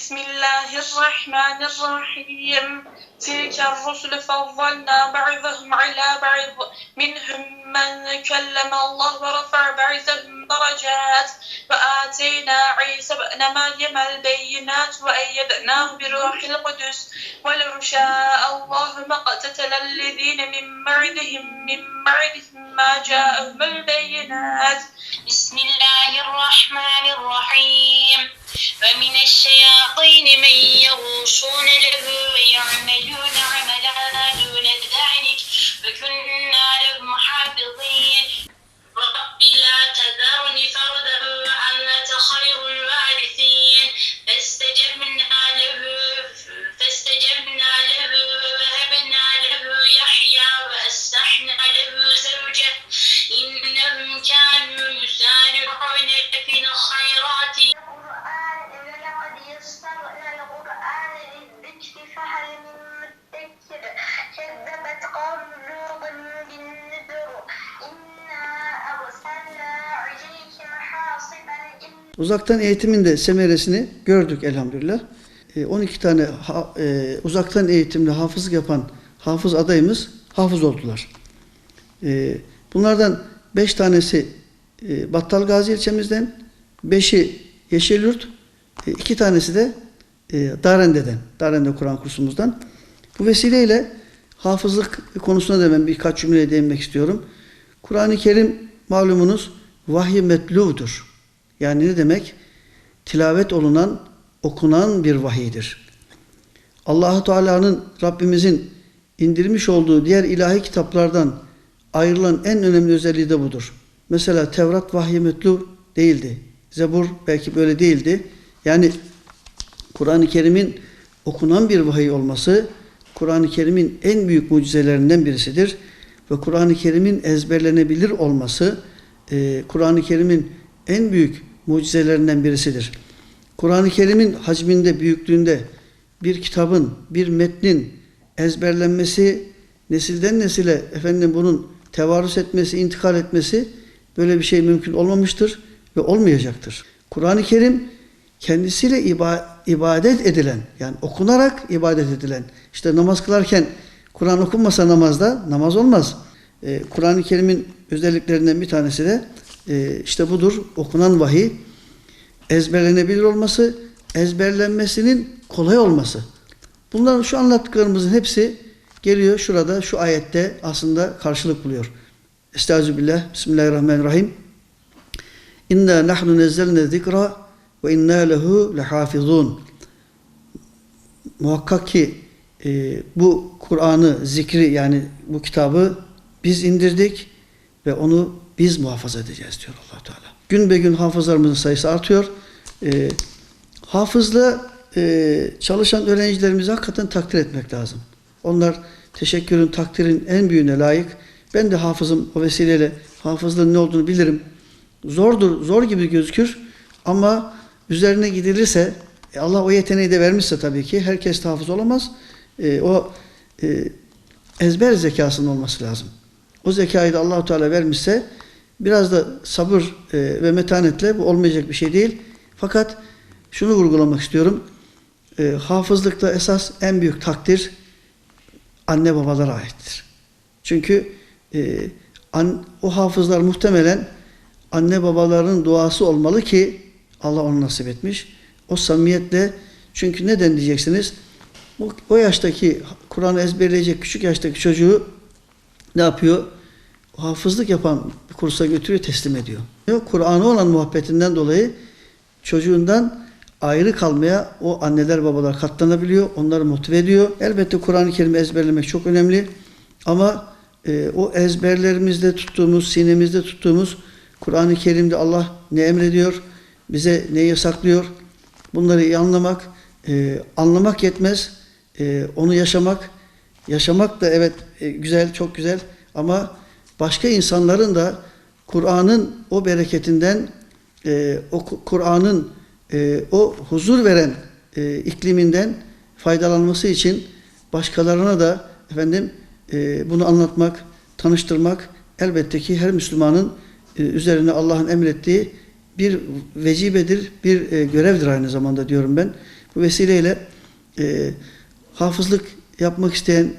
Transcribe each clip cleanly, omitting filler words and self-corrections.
Bismillahirrahmanirrahim. Tilker rusul faddalna ba'dahum ala ba'd. Minhum men kelleme Allah ve rafa'a ba'dahum derecat. Ve ateyna İsa ibn Meryem'el beyinat ve eyyednahu bi ruhil kudüs. Ve lev şa'allahu maqtatalellezine min ba'dihim ma ca'ahumul beyinat. Bismillahirrahmanirrahim. Ve mineşşeyatin men yagûşûne lehu ve ya'melûne amelen dûne zâlik ve kunnâ lehum hâfizîn. Rabbi lâ tezarni ferden ve ente hayrul vârisîn. Festecebnâ lehu ve vehebnâ lehu Yahya ve eslahnâ lehu zevceh. İnnehum kânû yusâri'ûne fil hayrâti. Uzaktan eğitimin de semeresini gördük elhamdülillah. 12 tane uzaktan eğitimle hafızlık yapan hafız adayımız hafız oldular. Bunlardan 5 tanesi Battalgazi ilçemizden, 5'i Yeşilyurt, 2 tanesi de Darende Kur'an kursumuzdan. Bu vesileyle hafızlık konusuna da ben birkaç cümle değinmek istiyorum. Kur'an-ı Kerim malumunuz vahiy metlûdur. Yani ne demek? Tilavet olunan, okunan bir vahiydir. Allah-u Teala'nın, Rabbimizin indirmiş olduğu diğer ilahi kitaplardan ayrılan en önemli özelliği de budur. Mesela Tevrat vahiy metlû değildi. Zebur belki böyle değildi. Yani Kur'an-ı Kerim'in okunan bir vahiy olması, Kur'an-ı Kerim'in en büyük mucizelerinden birisidir. Ve Kur'an-ı Kerim'in ezberlenebilir olması, Kur'an-ı Kerim'in en büyük mucizelerinden birisidir. Kur'an-ı Kerim'in hacminde, büyüklüğünde bir kitabın, bir metnin ezberlenmesi, nesilden nesile bunun tevarüs etmesi, intikal etmesi böyle bir şey mümkün olmamıştır ve olmayacaktır. Kur'an-ı Kerim kendisiyle ibadet edilen, yani okunarak ibadet edilen. İşte namaz kılarken Kur'an okunmasa namazda namaz olmaz. Kur'an-ı Kerim'in özelliklerinden bir tanesi de işte budur. Okunan vahiy, ezberlenebilir olması, ezberlenmesinin kolay olması. Bunların şu anlattıklarımızın hepsi geliyor şurada, şu ayette aslında karşılık buluyor. Estağfirullah, Bismillahirrahmanirrahim. İnna nahnu nezzelne zikra ve inna lehu lehafizun. Muhakkak ki bu Kur'an'ı, zikri yani bu kitabı biz indirdik ve onu biz muhafaza edeceğiz diyor Allah Teala. Gün be gün hafızlarımızın sayısı artıyor. Hafızla çalışan öğrencilerimizi hakikaten takdir etmek lazım. Onlar teşekkürün, takdirin en büyüğüne layık. Ben de hafızım, o vesileyle hafızlığın ne olduğunu bilirim. Zordur, zor gibi gözükür ama üzerine gidilirse, Allah o yeteneği de vermişse tabii ki, herkes de hafız olamaz. Ezber zekasının olması lazım. O zekayı da Allah-u Teala vermişse, biraz da sabır ve metanetle bu olmayacak bir şey değil. Fakat şunu vurgulamak istiyorum. Hafızlıkta esas en büyük takdir anne babalara aittir. Çünkü o hafızlar muhtemelen anne babaların duası olmalı ki Allah onu nasip etmiş. O samimiyetle, çünkü neden diyeceksiniz? O yaştaki Kur'an'ı ezberleyecek küçük yaştaki çocuğu ne yapıyor? Hafızlık yapan bir kursa götürüyor, teslim ediyor. Kur'an'a olan muhabbetinden dolayı çocuğundan ayrı kalmaya o anneler babalar katlanabiliyor, onları motive ediyor. Elbette Kur'an-ı Kerim'i ezberlemek çok önemli ama o ezberlerimizde tuttuğumuz, sinemizde tuttuğumuz Kur'an-ı Kerim'de Allah ne emrediyor, bize ne yasaklıyor, bunları iyi anlamak yetmez, onu yaşamak da evet güzel, çok güzel ama başka insanların da Kur'an'ın o bereketinden, o Kur'an'ın o huzur veren ikliminden faydalanması için başkalarına da bunu anlatmak, tanıştırmak elbette ki her Müslümanın üzerine Allah'ın emrettiği bir vecibedir, bir görevdir aynı zamanda diyorum ben. Bu vesileyle hafızlık yapmak isteyen,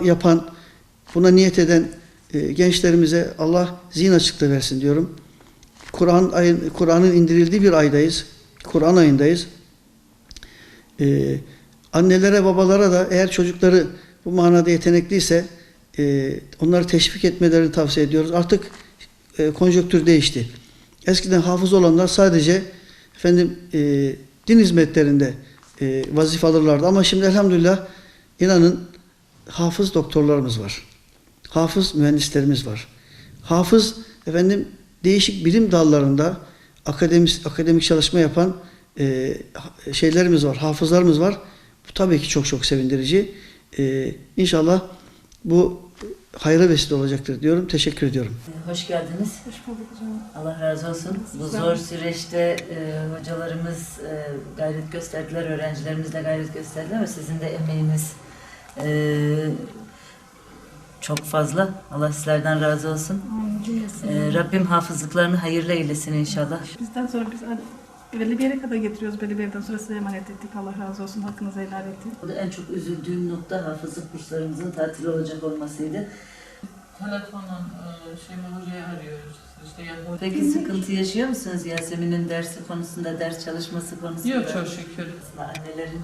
yapan, buna niyet eden gençlerimize Allah zihin açıklığı versin diyorum. Kur'an'ın indirildiği bir aydayız. Kur'an ayındayız. Annelere, babalara da eğer çocukları bu manada yetenekliyse onları teşvik etmelerini tavsiye ediyoruz. Artık konjonktür değişti. Eskiden hafız olanlar sadece din hizmetlerinde vazife alırlardı. Ama şimdi elhamdülillah inanın hafız doktorlarımız var. Hafız mühendislerimiz var. Hafız değişik bilim dallarında akademik çalışma yapan şeylerimiz var, hafızlarımız var. Bu tabii ki çok çok sevindirici. İnşallah bu hayra vesile olacaktır diyorum. Teşekkür ediyorum. Hoş geldiniz. Hoş bulduk hocam. Allah razı olsun. Bu zor süreçte hocalarımız gayret gösterdiler, öğrencilerimiz de gayret gösterdiler ve sizin de emeğiniz çok fazla. Allah sizlerden razı olsun. Rabbim hafızlıklarını hayırlı eylesin inşallah. Bizden sonra biz belli bir yere kadar getiriyoruz. Belli bir yerden sonra size emanet ettik. Allah razı olsun. Hakkınızı helal ettik. En çok üzüldüğüm nokta hafızlık kurslarımızın tatil olacak olmasıydı. Telefonla Şeyma Hoca'yı arıyoruz. Peki sıkıntı yaşıyor musunuz Yasemin'in dersi konusunda, ders çalışması konusunda? Yok çok şükür. Annelerin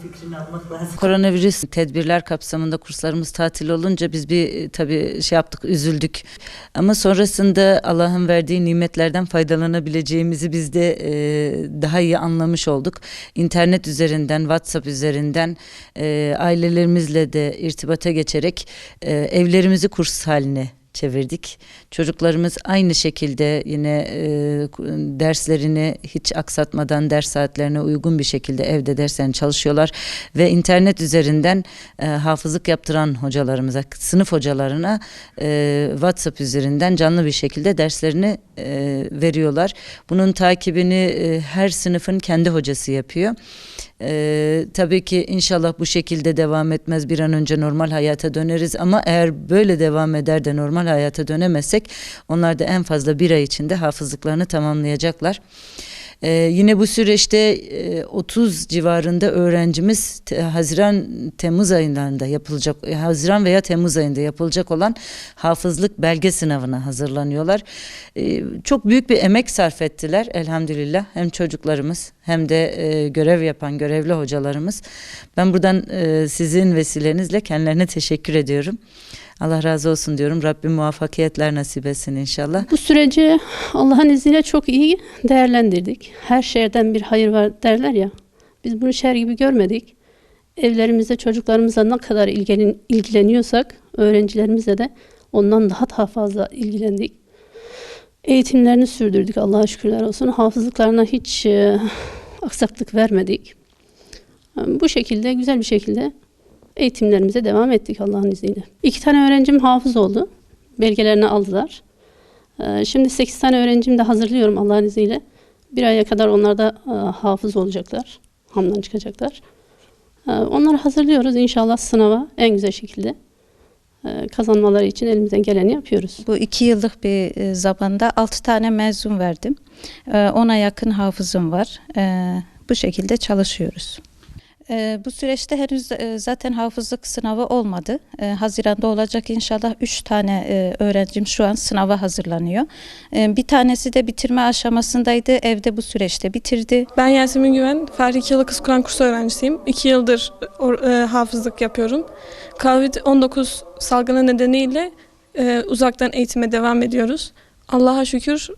fikrini almak lazım. Koronavirüs tedbirler kapsamında kurslarımız tatil olunca biz tabii yaptık, üzüldük. Ama sonrasında Allah'ın verdiği nimetlerden faydalanabileceğimizi biz de daha iyi anlamış olduk. İnternet üzerinden, WhatsApp üzerinden ailelerimizle de irtibata geçerek evlerimizi kurs haline çevirdik. Çocuklarımız aynı şekilde yine derslerini hiç aksatmadan ders saatlerine uygun bir şekilde evde derslerini çalışıyorlar ve internet üzerinden hafızlık yaptıran hocalarımıza, sınıf hocalarına WhatsApp üzerinden canlı bir şekilde derslerini veriyorlar. Bunun takibini her sınıfın kendi hocası yapıyor. Tabii ki inşallah bu şekilde devam etmez. Bir an önce normal hayata döneriz ama eğer böyle devam eder de normal hayata dönemezsek onlar da en fazla bir ay içinde hafızlıklarını tamamlayacaklar. Yine bu süreçte 30 civarında öğrencimiz Haziran veya Temmuz ayında yapılacak olan hafızlık belge sınavına hazırlanıyorlar. Çok büyük bir emek sarf ettiler elhamdülillah. Hem çocuklarımız hem de görev yapan görevli hocalarımız. Ben buradan sizin vesilenizle kendilerine teşekkür ediyorum. Allah razı olsun diyorum. Rabbim muvaffakiyetler nasip etsin inşallah. Bu süreci Allah'ın izniyle çok iyi değerlendirdik. Her şerden bir hayır var derler ya. Biz bunu şer gibi görmedik. Evlerimizde çocuklarımızla ne kadar ilgileniyorsak öğrencilerimizle de ondan daha fazla ilgilendik. Eğitimlerini sürdürdük Allah'a şükürler olsun. Hafızlıklarına hiç aksaklık vermedik. Bu şekilde güzel bir şekilde eğitimlerimize devam ettik Allah'ın izniyle. 2 tane öğrencim hafız oldu. Belgelerini aldılar. Şimdi 8 tane öğrencim de hazırlıyorum Allah'ın izniyle. 1 aya kadar onlar da hafız olacaklar. Hamdan çıkacaklar. Onları hazırlıyoruz. İnşallah sınava en güzel şekilde kazanmaları için elimizden geleni yapıyoruz. Bu 2 yıllık bir zamanda 6 tane mezun verdim. 10'a yakın hafızım var. Bu şekilde çalışıyoruz. Bu süreçte henüz zaten hafızlık sınavı olmadı. Haziran'da olacak inşallah 3 tane öğrencim şu an sınava hazırlanıyor. Bir tanesi de bitirme aşamasındaydı. Evde bu süreçte bitirdi. Ben Yasemin Güven, Fahri İki Yıllık Kız Kur'an kursu öğrencisiyim. 2 yıldır hafızlık yapıyorum. Covid-19 salgını nedeniyle uzaktan eğitime devam ediyoruz. Allah'a şükür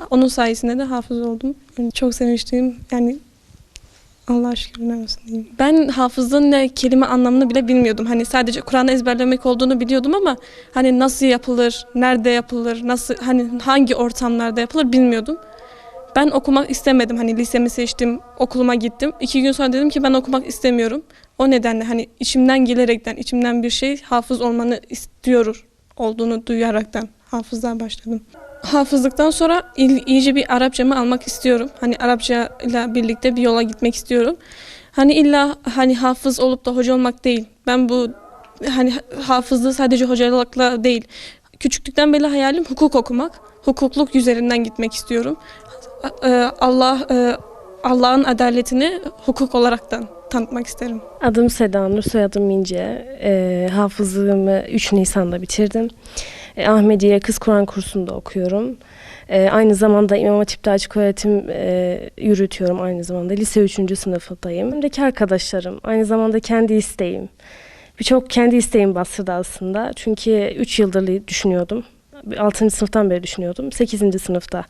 onun sayesinde de hafız oldum. Çok sevinçliyim. Yani Allah'a şükürler olsun diyeyim. Ben hafızlığın ne kelime anlamını bile bilmiyordum. Hani sadece Kur'an'ı ezberlemek olduğunu biliyordum ama hani nasıl yapılır, nerede yapılır, nasıl hangi ortamlarda yapılır bilmiyordum. Ben okumak istemedim. Hani lisemi seçtim, okuluma gittim. 2 gün sonra dedim ki ben okumak istemiyorum. O nedenle hani içimden gelerekten, içimden bir şey hafız olmanı istiyor olduğunu duyaraktan hafızlığa başladım. Hafızlıktan sonra iyice bir Arapçamı almak istiyorum. Hani Arapça ile birlikte bir yola gitmek istiyorum. Hani illa hafız olup da hoca olmak değil. Ben bu hafızlığı sadece hocalıkla değil. Küçüklükten beri hayalim hukuk okumak. Hukukluk üzerinden gitmek istiyorum. Allah Allah'ın adaletini hukuk olaraktan tanıtmak isterim. Adım Seda Nur, soyadım İnce. Hafızlığımı 3 Nisan'da bitirdim. Ahmediye Kız Kur'an kursunda okuyorum. Aynı zamanda İmam Hatip'te açık öğretim yürütüyorum aynı zamanda. Lise 3. sınıftayım. Önümdeki arkadaşlarım, aynı zamanda kendi isteğim. Birçok kendi isteğim bastırdı aslında. Çünkü 3 yıldır düşünüyordum. 6. sınıftan beri düşünüyordum. 8. sınıfta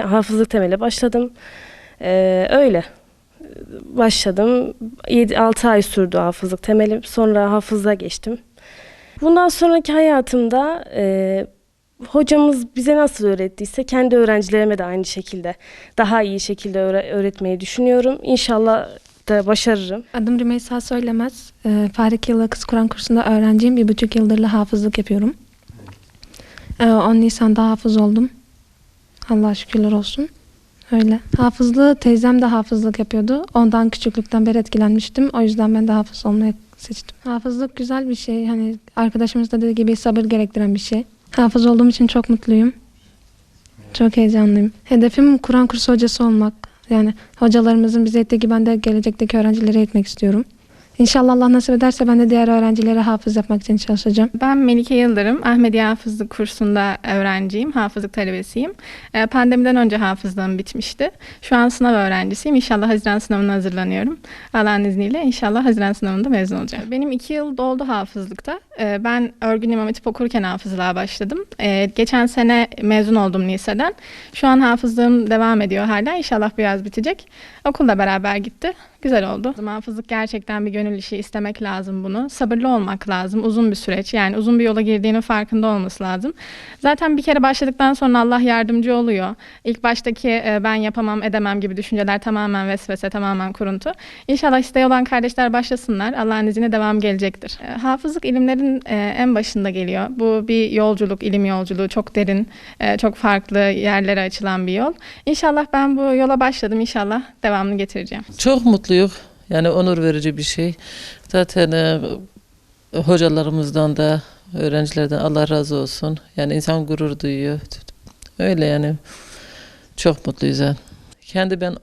hafızlık temeli başladım. Öyle başladım. 6 ay sürdü hafızlık temelim. Sonra hafızlığa geçtim. Bundan sonraki hayatımda hocamız bize nasıl öğrettiyse kendi öğrencilerime de aynı şekilde daha iyi şekilde öğretmeyi düşünüyorum. İnşallah da başarırım. Adım Rümeysa Söylemez. Fahri Yılı Kız Kur'an kursunda öğrenciyim. 1,5 yıldır hafızlık yapıyorum. 10 Nisan'da hafız oldum. Allah'a şükürler olsun. Öyle. Hafızlığı teyzem de hafızlık yapıyordu. Ondan küçüklükten beri etkilenmiştim. O yüzden ben de hafız olmayı seçtim. Hafızlık güzel bir şey. Hani arkadaşımız da dediği gibi sabır gerektiren bir şey. Hafız olduğum için çok mutluyum. Çok heyecanlıyım. Hedefim Kur'an kursu hocası olmak. Yani hocalarımızın bize ettiği gibi ben de gelecekteki öğrencilere eğitmek istiyorum. İnşallah Allah nasip ederse ben de diğer öğrencilere hafız yapmak için çalışacağım. Ben Melike Yıldırım, Ahmediye Hafızlık kursunda öğrenciyim, hafızlık talebesiyim. Pandemiden önce hafızlığım bitmişti. Şu an sınav öğrencisiyim. İnşallah Haziran sınavına hazırlanıyorum. Allah'ın izniyle inşallah Haziran sınavında mezun olacağım. Benim 2 yıl doldu hafızlıkta. Ben Örgün İmam Hatip okurken hafızlığa başladım. Geçen sene mezun oldum liseden. Şu an hafızlığım devam ediyor hala. İnşallah bu yaz bitecek. Okulla beraber gitti. Güzel oldu. Hafızlık gerçekten bir gönül işi, istemek lazım bunu. Sabırlı olmak lazım. Uzun bir süreç. Yani uzun bir yola girdiğinin farkında olması lazım. Zaten bir kere başladıktan sonra Allah yardımcı oluyor. İlk baştaki ben yapamam, edemem gibi düşünceler tamamen vesvese, tamamen kuruntu. İnşallah isteği olan kardeşler başlasınlar. Allah'ın izniyle devam gelecektir. Hafızlık ilimlerin en başında geliyor. Bu bir yolculuk, ilim yolculuğu. Çok derin, çok farklı yerlere açılan bir yol. İnşallah ben bu yola başladım. İnşallah devamını getireceğim. Çok mutluyum. Yani onur verici bir şey. Zaten hocalarımızdan da öğrencilerden Allah razı olsun. Yani insan gurur duyuyor. Öyle yani. Çok mutluyuz yani. Kendi ben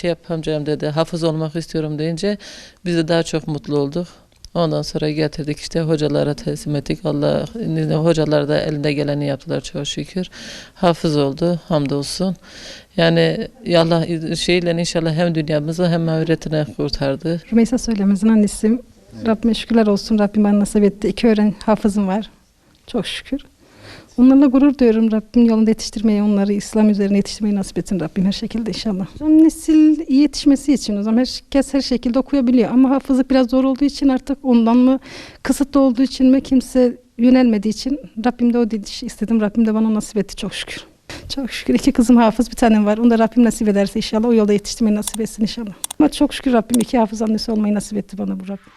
yapamayacağım dedi. Hafız olmak istiyorum deyince biz de daha çok mutlu olduk. Ondan sonra getirdik işte hocalara teslim ettik. Allah hocalar da elinde geleni yaptılar çok şükür. Hafız oldu hamdolsun. Yani Allah inşallah hem dünyamızı hem ahiretine kurtardı. Rümeysa Söylemez'in annesiyim. Rabbime şükürler olsun. Rabbim bana nasip etti. 2 hafızım var. Çok şükür. Onlarla gurur duyuyorum. Rabbim yolunda yetiştirmeyi, onları İslam üzerine yetiştirmeyi nasip etsin Rabbim her şekilde inşallah. Nesil iyi yetişmesi için o zaman herkes her şekilde okuyabiliyor. Ama hafızlık biraz zor olduğu için artık ondan mı, kısıtlı olduğu için mi kimse yönelmediği için Rabbim de o dediği istedim. Rabbim de bana nasip etti çok şükür. Çok şükür 2 kızım hafız, bir tanem var. Onu da Rabbim nasip ederse inşallah o yolda yetiştirmeyi nasip etsin inşallah. Ama çok şükür Rabbim 2 hafız annesi olmayı nasip etti bana bu Rabbim.